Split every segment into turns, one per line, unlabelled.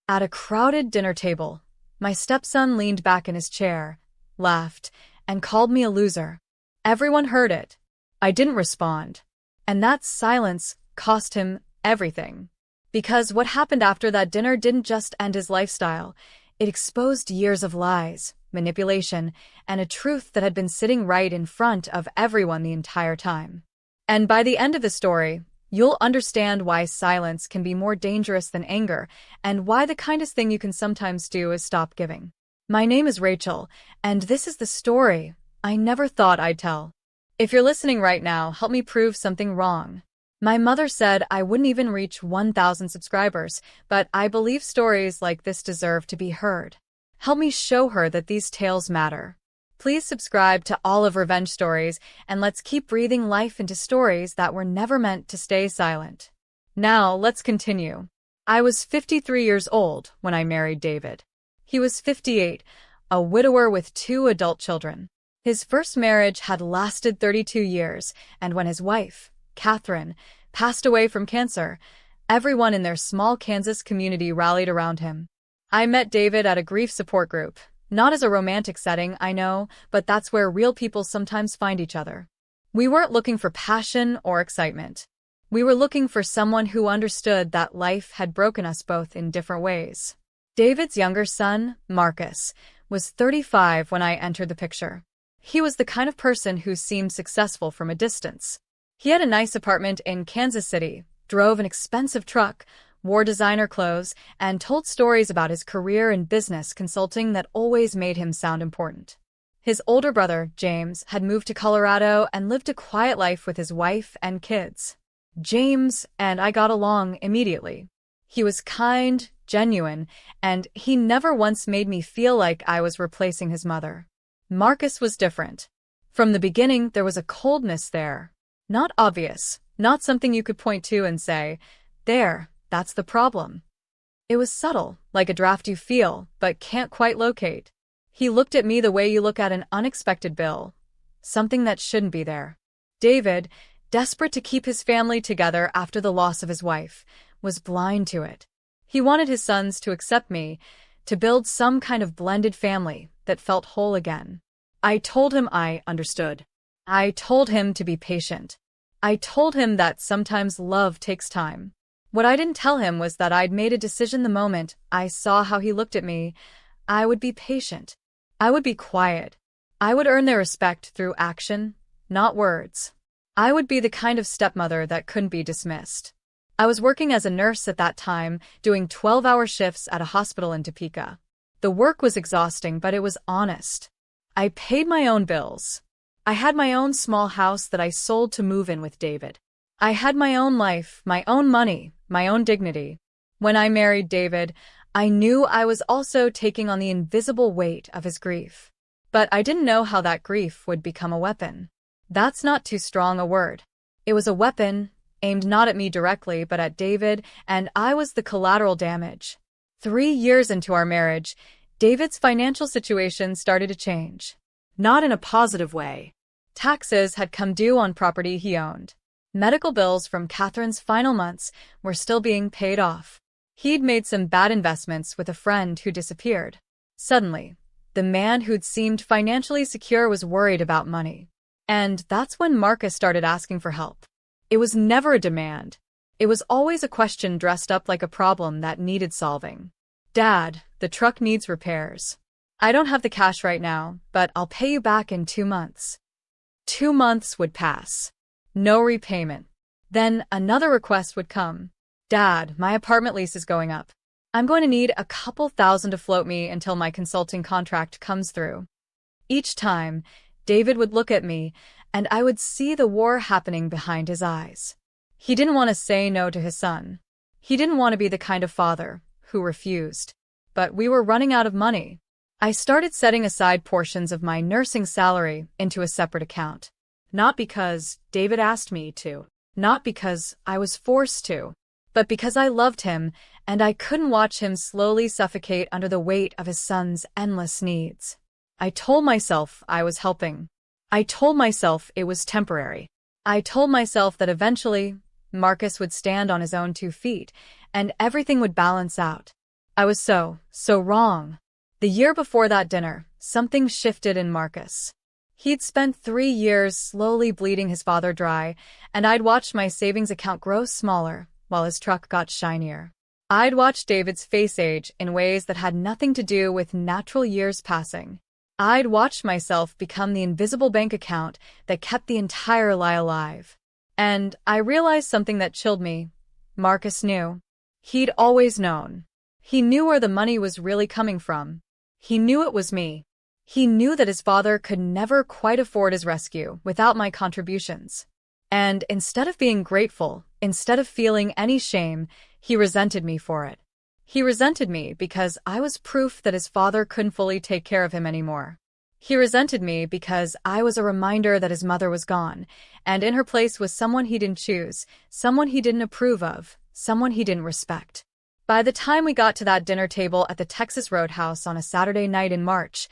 At a crowded dinner table, my stepson leaned back in his chair, laughed, and called me a loser. Everyone heard it. I didn't respond. And that silence cost him everything. Because what happened after that dinner didn't just end his lifestyle, it exposed years of lies, manipulation, and a truth that had been sitting right in front of everyone the entire time. And by the end of the story, you'll understand why silence can be more dangerous than anger, and why the kindest thing you can sometimes do is stop giving. My name is Rachel, and this is the story I never thought I'd tell. If you're listening right now, help me prove something wrong. My mother said I wouldn't even reach 1,000 subscribers, but I believe stories like this deserve to be heard. Help me show her that these tales matter. Please subscribe to Olive Revenge Stories, and let's keep breathing life into stories that were never meant to stay silent. Now, let's continue. I was 53 years old when I married David. He was 58, a widower with 2 adult children. His first marriage had lasted 32 years, and when his wife, Catherine, passed away from cancer, everyone in their small Kansas community rallied around him. I met David at a grief support group. Not as a romantic setting, I know, but that's where real people sometimes find each other. We weren't looking for passion or excitement. We were looking for someone who understood that life had broken us both in different ways. David's younger son, Marcus, was 35 when I entered the picture. He was the kind of person who seemed successful from a distance. He had a nice apartment in Kansas City, drove an expensive truck, wore designer clothes, and told stories about his career in business consulting that always made him sound important. His older brother, James, had moved to Colorado and lived a quiet life with his wife and kids. James and I got along immediately. He was kind, genuine, and he never once made me feel like I was replacing his mother. Marcus was different. From the beginning, there was a coldness there. Not obvious, not something you could point to and say, "There, that's the problem." It was subtle, like a draft you feel, but can't quite locate. He looked at me the way you look at an unexpected bill, something that shouldn't be there. David, desperate to keep his family together after the loss of his wife, was blind to it. He wanted his sons to accept me, to build some kind of blended family that felt whole again. I told him I understood. I told him to be patient. I told him that sometimes love takes time. What I didn't tell him was that I'd made a decision the moment I saw how he looked at me. I would be patient. I would be quiet. I would earn their respect through action, not words. I would be the kind of stepmother that couldn't be dismissed. I was working as a nurse at that time, doing 12-hour shifts at a hospital in Topeka. The work was exhausting, but it was honest. I paid my own bills. I had my own small house that I sold to move in with David. I had my own life, my own money, my own dignity. When I married David, I knew I was also taking on the invisible weight of his grief. But I didn't know how that grief would become a weapon. That's not too strong a word. It was a weapon, aimed not at me directly but at David, and I was the collateral damage. 3 years into our marriage, David's financial situation started to change. Not in a positive way. Taxes had come due on property he owned. Medical bills from Catherine's final months were still being paid off. He'd made some bad investments with a friend who disappeared. Suddenly, the man who'd seemed financially secure was worried about money. And that's when Marcus started asking for help. It was never a demand. It was always a question dressed up like a problem that needed solving. "Dad, the truck needs repairs. I don't have the cash right now, but I'll pay you back in 2 months. 2 months would pass. No repayment. Then another request would come. "Dad, my apartment lease is going up. I'm going to need a couple thousand to float me until my consulting contract comes through." Each time, David would look at me, and I would see the war happening behind his eyes. He didn't want to say no to his son. He didn't want to be the kind of father who refused. But we were running out of money. I started setting aside portions of my nursing salary into a separate account. Not because David asked me to, not because I was forced to, but because I loved him and I couldn't watch him slowly suffocate under the weight of his son's endless needs. I told myself I was helping. I told myself it was temporary. I told myself that eventually Marcus would stand on his own 2 feet and everything would balance out. I was so wrong. The year before that dinner, something shifted in Marcus. He'd spent 3 years slowly bleeding his father dry, and I'd watched my savings account grow smaller while his truck got shinier. I'd watched David's face age in ways that had nothing to do with natural years passing. I'd watched myself become the invisible bank account that kept the entire lie alive. And I realized something that chilled me. Marcus knew. He'd always known. He knew where the money was really coming from. He knew it was me. He knew that his father could never quite afford his rescue without my contributions. And instead of being grateful, instead of feeling any shame, he resented me for it. He resented me because I was proof that his father couldn't fully take care of him anymore. He resented me because I was a reminder that his mother was gone, and in her place was someone he didn't choose, someone he didn't approve of, someone he didn't respect. By the time we got to that dinner table at the Texas Roadhouse on a Saturday night in March,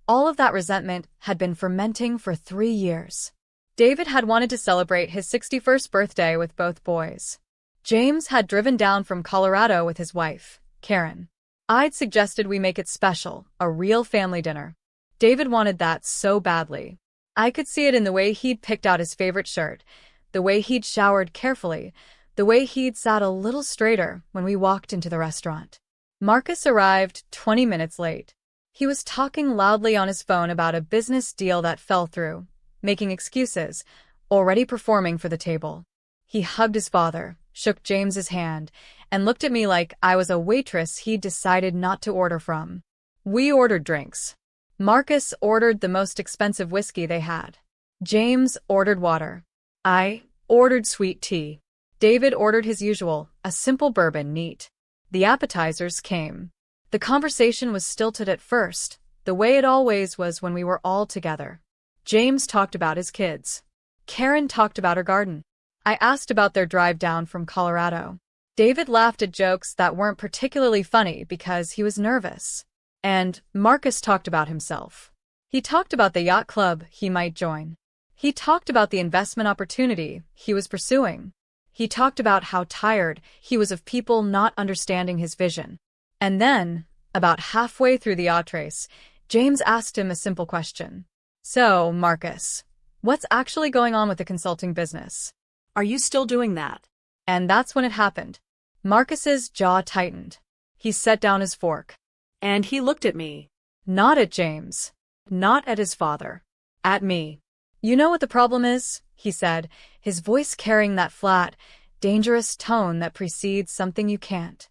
all of that resentment had been fermenting for 3 years. David had wanted to celebrate his 61st birthday with both boys. James had driven down from Colorado with his wife, Karen. I'd suggested we make it special, a real family dinner. David wanted that so badly. I could see it in the way he'd picked out his favorite shirt, the way he'd showered carefully, the way he'd sat a little straighter when we walked into the restaurant. Marcus arrived 20 minutes late. He was talking loudly on his phone about a business deal that fell through, making excuses, already performing for the table. He hugged his father, shook James's hand, and looked at me like I was a waitress he'd decided not to order from. We ordered drinks. Marcus ordered the most expensive whiskey they had. James ordered water. I ordered sweet tea. David ordered his usual, a simple bourbon neat. The appetizers came. The conversation was stilted at first, the way it always was when we were all together. James talked about his kids. Karen talked about her garden. I asked about their drive down from Colorado. David laughed at jokes that weren't particularly funny because he was nervous. And Marcus talked about himself. He talked about the yacht club he might join. He talked about the investment opportunity he was pursuing. He talked about how tired he was of people not understanding his vision. And then, about halfway through the yacht race, James asked him a simple question. So, Marcus, what's actually going on with the consulting business?
Are you still doing that?
And that's when it happened. Marcus's jaw tightened. He set down his fork.
And he looked at me.
Not at James. Not at his father. At me. You know what the problem is? He said, his voice carrying that flat, dangerous tone that precedes something you can't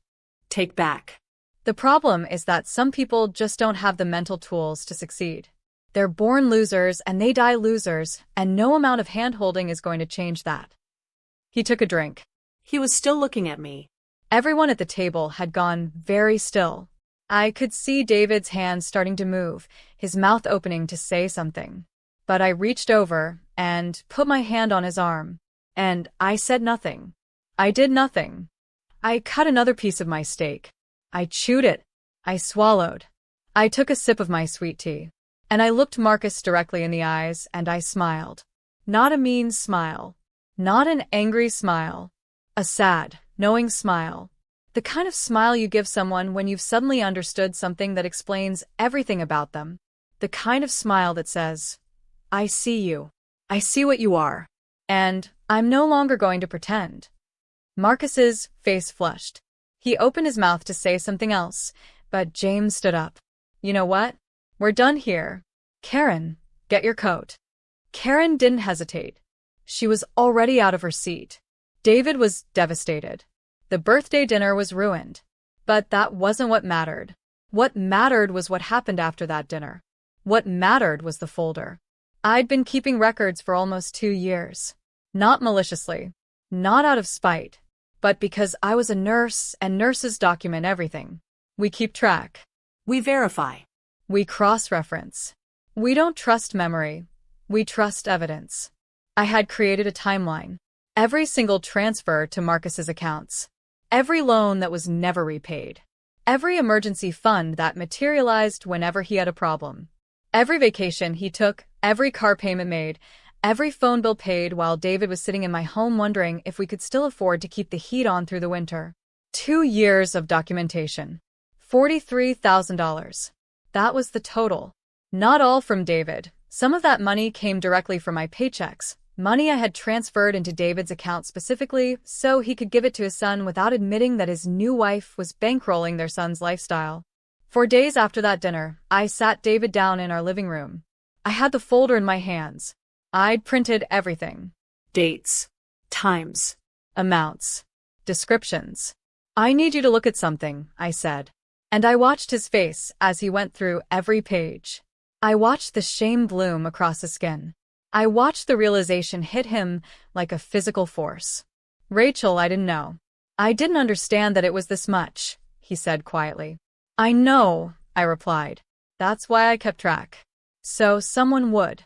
take back.
The problem is that some people just don't have the mental tools to succeed. They're born losers and they die losers, and no amount of hand-holding is going to change that. He took a drink.
He was still looking at me.
Everyone at the table had gone very still. I could see David's hands starting to move, his mouth opening to say something. But I reached over and put my hand on his arm, and I said nothing. I did nothing. I cut another piece of my steak. I chewed it. I swallowed. I took a sip of my sweet tea. And I looked Marcus directly in the eyes, and I smiled. Not a mean smile. Not an angry smile. A sad, knowing smile. The kind of smile you give someone when you've suddenly understood something that explains everything about them. The kind of smile that says, I see you. I see what you are. And I'm no longer going to pretend. Marcus's face flushed. He opened his mouth to say something else, but James stood up. You know what? We're done here. Karen, get your coat. Karen didn't hesitate. She was already out of her seat. David was devastated. The birthday dinner was ruined. But that wasn't what mattered. What mattered was what happened after that dinner. What mattered was the folder. I'd been keeping records for almost 2 years. Not maliciously. Not out of spite. But because I was a nurse and nurses document everything. We keep track.
We verify.
We cross-reference. We don't trust memory. We trust evidence. I had created a timeline. Every single transfer to Marcus's accounts. Every loan that was never repaid. Every emergency fund that materialized whenever he had a problem. Every vacation he took, every car payment made, every phone bill paid while David was sitting in my home wondering if we could still afford to keep the heat on through the winter. 2 years of documentation. $43,000. That was the total. Not all from David. Some of that money came directly from my paychecks, money I had transferred into David's account specifically so he could give it to his son without admitting that his new wife was bankrolling their son's lifestyle. For days after that dinner, I sat David down in our living room. I had the folder in my hands. I'd printed everything.
Dates. Times.
Amounts. Descriptions. "I need you to look at something," I said. And I watched his face as he went through every page. I watched the shame bloom across his skin. I watched the realization hit him like a physical force. "Rachel, I didn't know. I didn't understand that it was this much," he said quietly. "I know," I replied. "That's why I kept track. So someone would."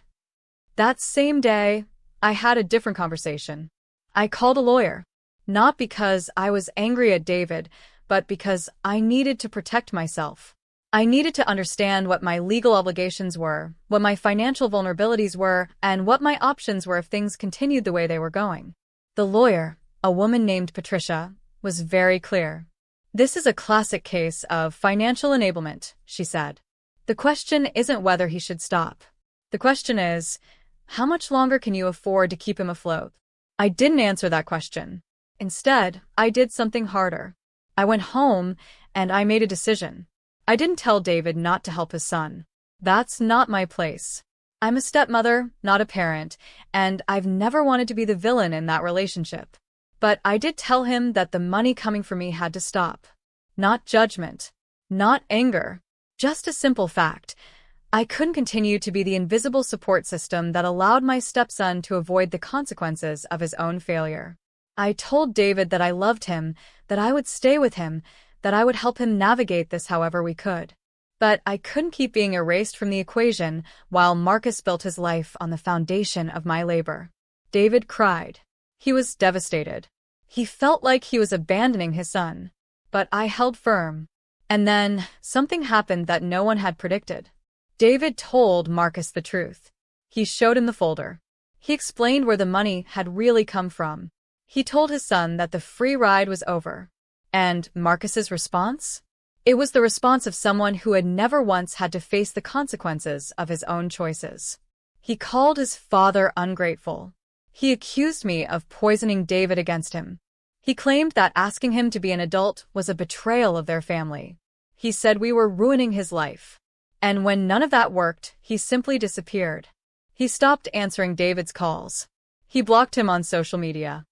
That same day, I had a different conversation. I called a lawyer. Not because I was angry at David, but because I needed to protect myself. I needed to understand what my legal obligations were, what my financial vulnerabilities were, and what my options were if things continued the way they were going. The lawyer, a woman named Patricia, was very clear. "This is a classic case of financial enablement," she said. "The question isn't whether he should stop. The question is, how much longer can you afford to keep him afloat?" I didn't answer that question. Instead, I did something harder. I went home and I made a decision. I didn't tell David not to help his son. That's not my place. I'm a stepmother, not a parent, and I've never wanted to be the villain in that relationship. But I did tell him that the money coming for me had to stop. Not judgment. Not anger. Just a simple fact. I couldn't continue to be the invisible support system that allowed my stepson to avoid the consequences of his own failure. I told David that I loved him, that I would stay with him, that I would help him navigate this however we could. But I couldn't keep being erased from the equation while Marcus built his life on the foundation of my labor. David cried. He was devastated. He felt like he was abandoning his son. But I held firm. And then, something happened that no one had predicted. David told Marcus the truth. He showed him the folder. He explained where the money had really come from. He told his son that the free ride was over. And Marcus's response? It was the response of someone who had never once had to face the consequences of his own choices. He called his father ungrateful. He accused me of poisoning David against him. He claimed that asking him to be an adult was a betrayal of their family. He said we were ruining his life. And when none of that worked, he simply disappeared. He stopped answering David's calls. He blocked him on social media.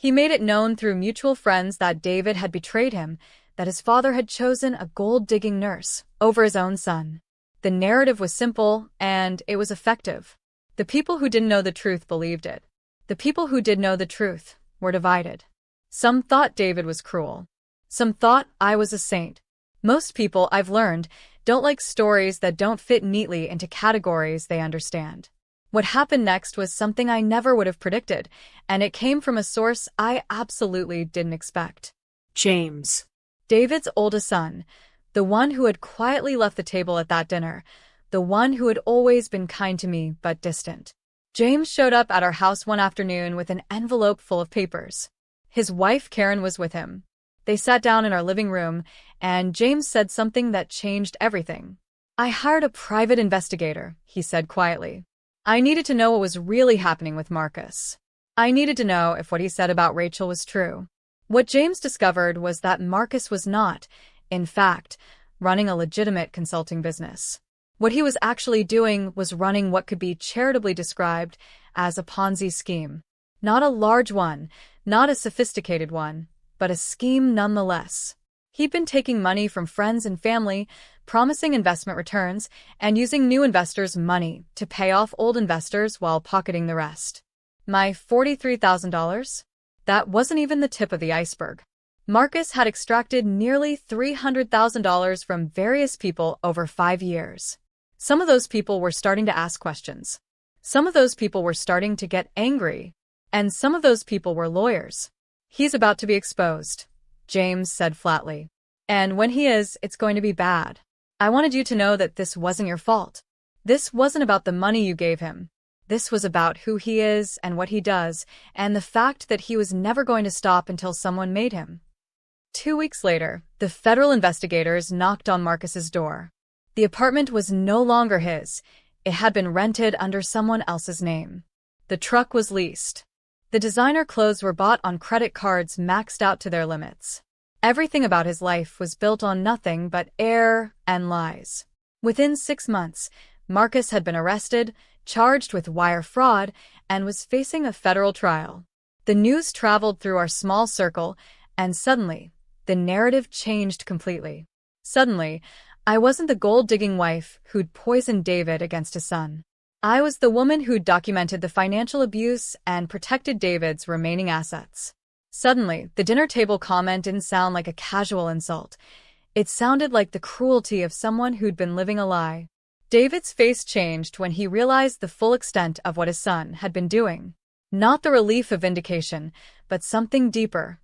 He made it known through mutual friends that David had betrayed him, that his father had chosen a gold-digging nurse over his own son. The narrative was simple, and it was effective. The people who didn't know the truth believed it. The people who did know the truth were divided. Some thought David was cruel. Some thought I was a saint. Most people, I've learned, don't like stories that don't fit neatly into categories they understand. What happened next was something I never would have predicted, and it came from a source I absolutely didn't expect.
James.
David's oldest son, the one who had quietly left the table at that dinner, the one who had always been kind to me but distant. James showed up at our house one afternoon with an envelope full of papers. His wife Karen was with him. They sat down in our living room, and James said something that changed everything. "I hired a private investigator," he said quietly. "I needed to know what was really happening with Marcus. I needed to know if what he said about Rachel was true." What James discovered was that Marcus was not, in fact, running a legitimate consulting business. What he was actually doing was running what could be charitably described as a Ponzi scheme. Not a large one, not a sophisticated one, but a scheme nonetheless. He'd been taking money from friends and family, promising investment returns, and using new investors' money to pay off old investors while pocketing the rest. My $43,000? That wasn't even the tip of the iceberg. Marcus had extracted nearly $300,000 from various people over 5 years. Some of those people were starting to ask questions. Some of those people were starting to get angry. And some of those people were lawyers. "He's about to be exposed," James said flatly. "And when he is, it's going to be bad. I wanted you to know that this wasn't your fault. This wasn't about the money you gave him. This was about who he is and what he does, and the fact that he was never going to stop until someone made him." 2 weeks later, the federal investigators knocked on Marcus's door. The apartment was no longer his. It had been rented under someone else's name. The truck was leased. The designer clothes were bought on credit cards maxed out to their limits. Everything about his life was built on nothing but air and lies. Within 6 months, Marcus had been arrested, charged with wire fraud, and was facing a federal trial. The news traveled through our small circle, and suddenly, the narrative changed completely. Suddenly, I wasn't the gold-digging wife who'd poisoned David against his son. I was the woman who'd documented the financial abuse and protected David's remaining assets. Suddenly, the dinner table comment didn't sound like a casual insult. It sounded like the cruelty of someone who'd been living a lie. David's face changed when he realized the full extent of what his son had been doing. Not the relief of vindication, but something deeper.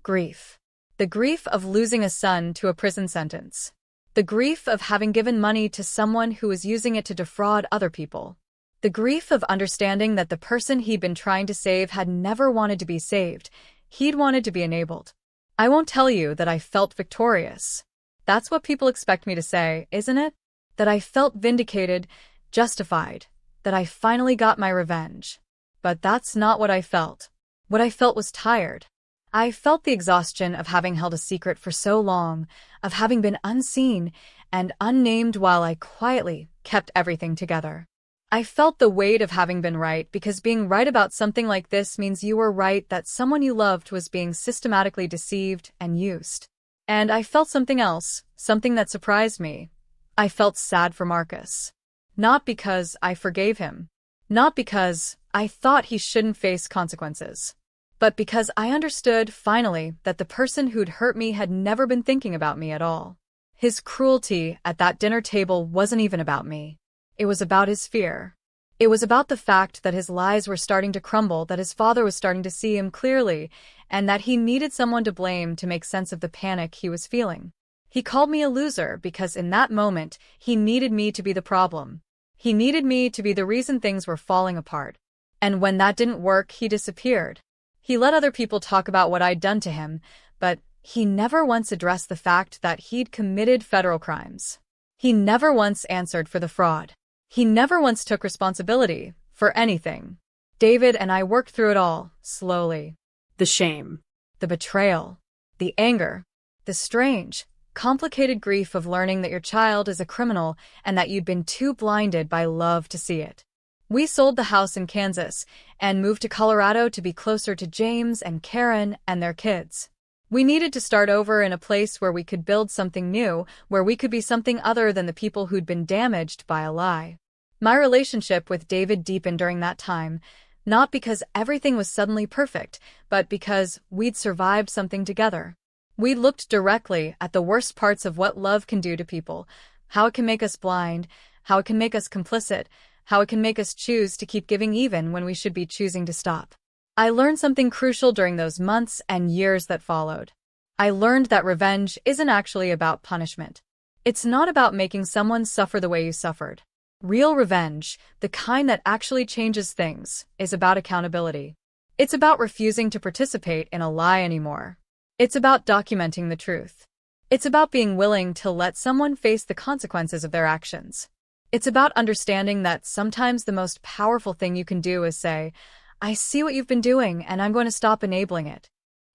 Grief. The grief of losing a son to a prison sentence. The grief of having given money to someone who was using it to defraud other people. The grief of understanding that the person he'd been trying to save had never wanted to be saved. He'd wanted to be enabled. I won't tell you that I felt victorious. That's what people expect me to say, isn't it? That I felt vindicated, justified, that I finally got my revenge. But that's not what I felt. What I felt was tired. I felt the exhaustion of having held a secret for so long, of having been unseen and unnamed while I quietly kept everything together. I felt the weight of having been right, because being right about something like this means you were right that someone you loved was being systematically deceived and used. And I felt something else, something that surprised me. I felt sad for Marcus. Not because I forgave him. Not because I thought he shouldn't face consequences. But because I understood, finally, that the person who'd hurt me had never been thinking about me at all. His cruelty at that dinner table wasn't even about me. It was about his fear. It was about the fact that his lies were starting to crumble, that his father was starting to see him clearly, and that he needed someone to blame to make sense of the panic he was feeling. He called me a loser because in that moment, he needed me to be the problem. He needed me to be the reason things were falling apart. And when that didn't work, he disappeared. He let other people talk about what I'd done to him, but he never once addressed the fact that he'd committed federal crimes. He never once answered for the fraud. He never once took responsibility for anything. David and I worked through it all, slowly.
The shame.
The betrayal. The anger. The strange, complicated grief of learning that your child is a criminal and that you'd been too blinded by love to see it. We sold the house in Kansas and moved to Colorado to be closer to James and Karen and their kids. We needed to start over in a place where we could build something new, where we could be something other than the people who'd been damaged by a lie. My relationship with David deepened during that time, not because everything was suddenly perfect, but because we'd survived something together. We looked directly at the worst parts of what love can do to people, how it can make us blind, how it can make us complicit, how it can make us choose to keep giving even when we should be choosing to stop. I learned something crucial during those months and years that followed. I learned that revenge isn't actually about punishment. It's not about making someone suffer the way you suffered. Real revenge, the kind that actually changes things, is about accountability. It's about refusing to participate in a lie anymore. It's about documenting the truth. It's about being willing to let someone face the consequences of their actions. It's about understanding that sometimes the most powerful thing you can do is say, I see what you've been doing and I'm going to stop enabling it.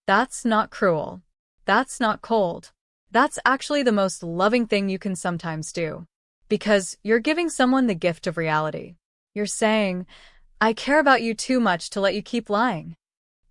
That's not cruel. That's not cold. That's actually the most loving thing you can sometimes do. Because you're giving someone the gift of reality. You're saying, I care about you too much to let you keep lying.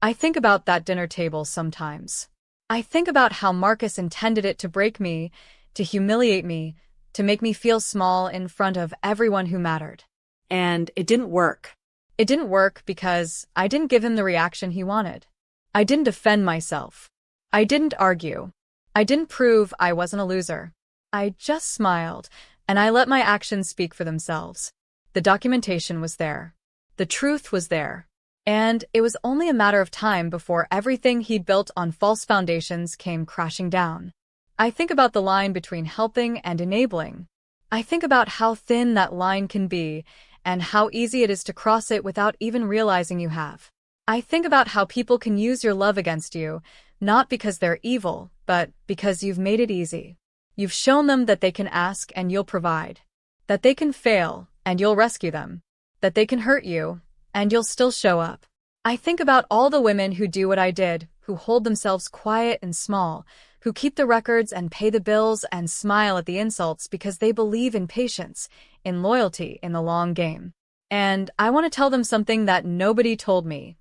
I think about that dinner table sometimes. I think about how Marcus intended it to break me, to humiliate me, to make me feel small in front of everyone who mattered.
And it didn't work.
It didn't work because I didn't give him the reaction he wanted. I didn't defend myself. I didn't argue. I didn't prove I wasn't a loser. I just smiled, and I let my actions speak for themselves. The documentation was there. The truth was there. And it was only a matter of time before everything he'd built on false foundations came crashing down. I think about the line between helping and enabling. I think about how thin that line can be, and how easy it is to cross it without even realizing you have. I think about how people can use your love against you, Not because they're evil, but because you've made it easy. You've shown them that they can ask and you'll provide. That they can fail and you'll rescue them. That they can hurt you and you'll still show up. I think about all the women who do what I did, who hold themselves quiet and small, who keep the records and pay the bills and smile at the insults because they believe in patience, in loyalty in the long game. And I want to tell them something that nobody told me.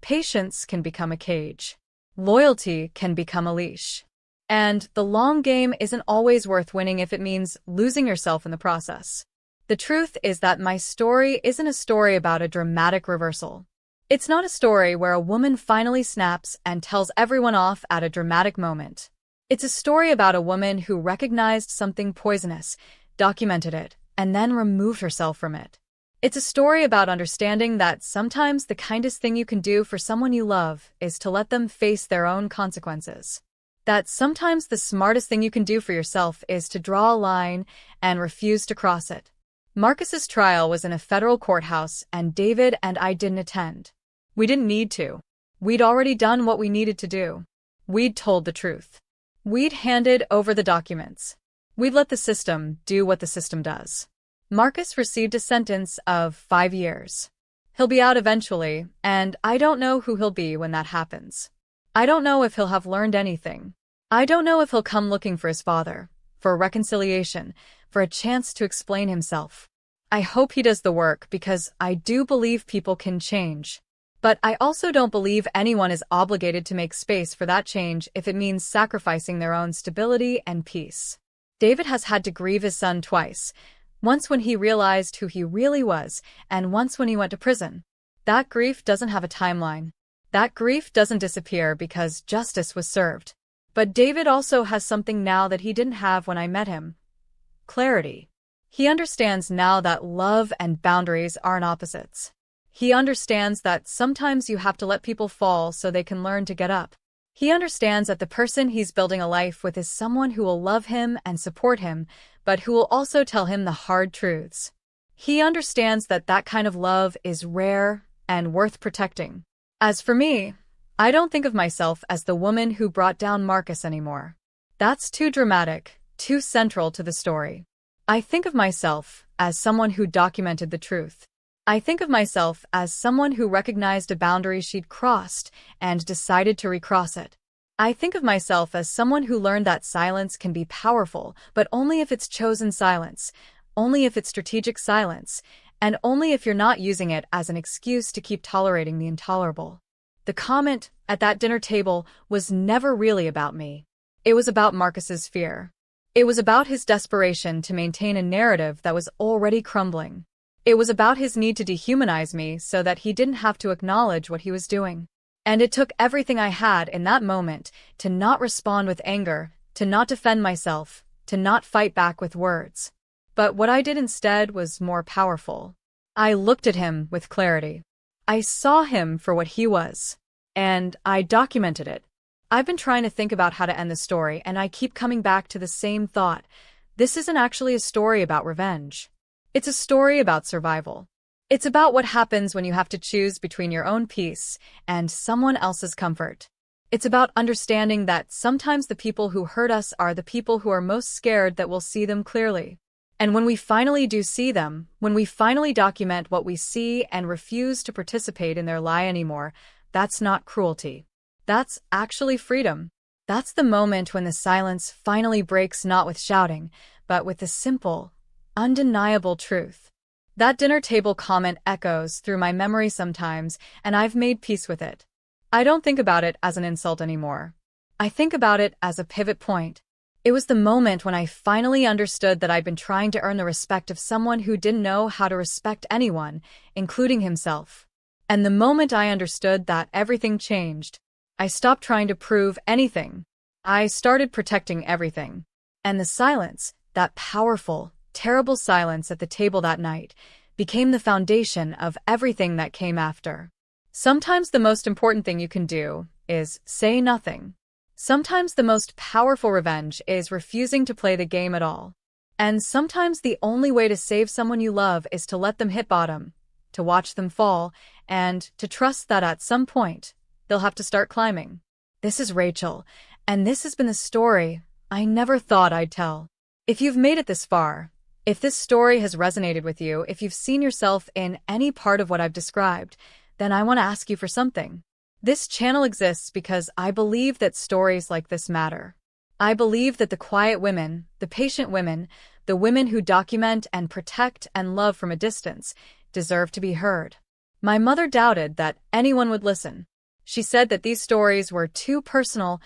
Patience can become a cage. Loyalty can become a leash. And the long game isn't always worth winning if it means losing yourself in the process. The truth is that my story isn't a story about a dramatic reversal. It's not a story where a woman finally snaps and tells everyone off at a dramatic moment. It's a story about a woman who recognized something poisonous, documented it, and then removed herself from it. It's a story about understanding that sometimes the kindest thing you can do for someone you love is to let them face their own consequences. That sometimes the smartest thing you can do for yourself is to draw a line and refuse to cross it. Marcus's trial was in a federal courthouse, and David and I didn't attend. We didn't need to. We'd already done what we needed to do. We'd told the truth. We'd handed over the documents. We'd let the system do what the system does. Marcus received a sentence of 5 years. He'll be out eventually, and I don't know who he'll be when that happens. I don't know if he'll have learned anything. I don't know if he'll come looking for his father, for a reconciliation, for a chance to explain himself. I hope he does the work because I do believe people can change. But I also don't believe anyone is obligated to make space for that change if it means sacrificing their own stability and peace. David has had to grieve his son twice, once when he realized who he really was, and once when he went to prison. That grief doesn't have a timeline. That grief doesn't disappear because justice was served. But David also has something now that he didn't have when I met him. Clarity. He understands now that love and boundaries aren't opposites. He understands that sometimes you have to let people fall so they can learn to get up. He understands that the person he's building a life with is someone who will love him and support him, but who will also tell him the hard truths. He understands that that kind of love is rare and worth protecting. As for me, I don't think of myself as the woman who brought down Marcus anymore. That's too dramatic, too central to the story. I think of myself as someone who documented the truth. I think of myself as someone who recognized a boundary she'd crossed and decided to recross it. I think of myself as someone who learned that silence can be powerful, but only if it's chosen silence, only if it's strategic silence, and only if you're not using it as an excuse to keep tolerating the intolerable. The comment at that dinner table was never really about me. It was about Marcus's fear. It was about his desperation to maintain a narrative that was already crumbling. It was about his need to dehumanize me so that he didn't have to acknowledge what he was doing. And it took everything I had in that moment to not respond with anger, to not defend myself, to not fight back with words. But what I did instead was more powerful. I looked at him with clarity. I saw him for what he was. And I documented it. I've been trying to think about how to end the story, and I keep coming back to the same thought. This isn't actually a story about revenge. It's a story about survival. It's about what happens when you have to choose between your own peace and someone else's comfort. It's about understanding that sometimes the people who hurt us are the people who are most scared that we'll see them clearly. And when we finally do see them, when we finally document what we see and refuse to participate in their lie anymore, that's not cruelty. That's actually freedom. That's the moment when the silence finally breaks, not with shouting, but with the simple, undeniable truth. That dinner table comment echoes through my memory sometimes, and I've made peace with it. I don't think about it as an insult anymore. I think about it as a pivot point. It was the moment when I finally understood that I'd been trying to earn the respect of someone who didn't know how to respect anyone, including himself. And the moment I understood that, everything changed. I stopped trying to prove anything. I started protecting everything. And the silence, that powerful, terrible silence at the table that night, became the foundation of everything that came after. Sometimes the most important thing you can do is say nothing. Sometimes the most powerful revenge is refusing to play the game at all. And sometimes the only way to save someone you love is to let them hit bottom, to watch them fall, and to trust that at some point, they'll have to start climbing. This is Rachel, and this has been the story I never thought I'd tell. If you've made it this far, if this story has resonated with you, if you've seen yourself in any part of what I've described, then I want to ask you for something. This channel exists because I believe that stories like this matter. I believe that the quiet women, the patient women, the women who document and protect and love from a distance, deserve to be heard. My mother doubted that anyone would listen. She said that these stories were too personal,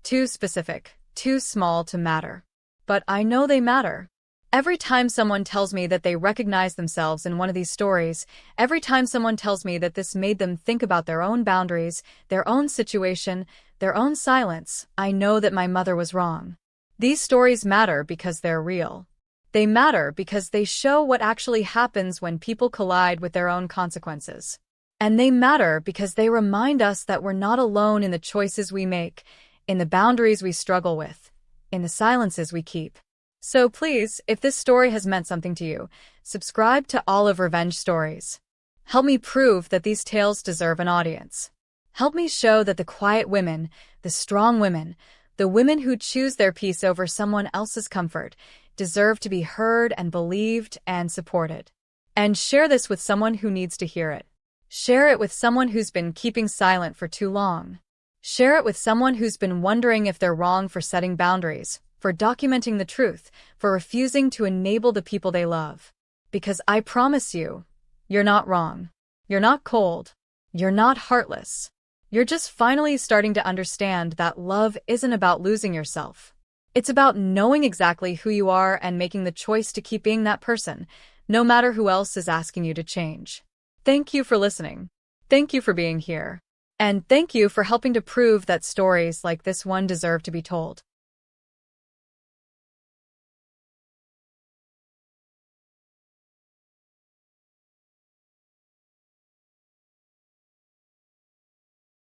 too specific, too small to matter. But I know they matter. Every time someone tells me that they recognize themselves in one of these stories, every time someone tells me that this made them think about their own boundaries, their own situation, their own silence, I know that my mother was wrong. These stories matter because they're real. They matter because they show what actually happens when people collide with their own consequences. And they matter because they remind us that we're not alone in the choices we make, in the boundaries we struggle with, in the silences we keep. So please, if this story has meant something to you, subscribe to Olive Revenge Stories. Help me prove that these tales deserve an audience. Help me show that the quiet women, the strong women, the women who choose their peace over someone else's comfort, deserve to be heard and believed and supported. And share this with someone who needs to hear it. Share it with someone who's been keeping silent for too long. Share it with someone who's been wondering if they're wrong for setting boundaries, for documenting the truth, for refusing to enable the people they love. Because I promise you, you're not wrong. You're not cold. You're not heartless. You're just finally starting to understand that love isn't about losing yourself. It's about knowing exactly who you are and making the choice to keep being that person, no matter who else is asking you to change. Thank you for listening. Thank you for being here. And thank you for helping to prove that stories like this one deserve to be told.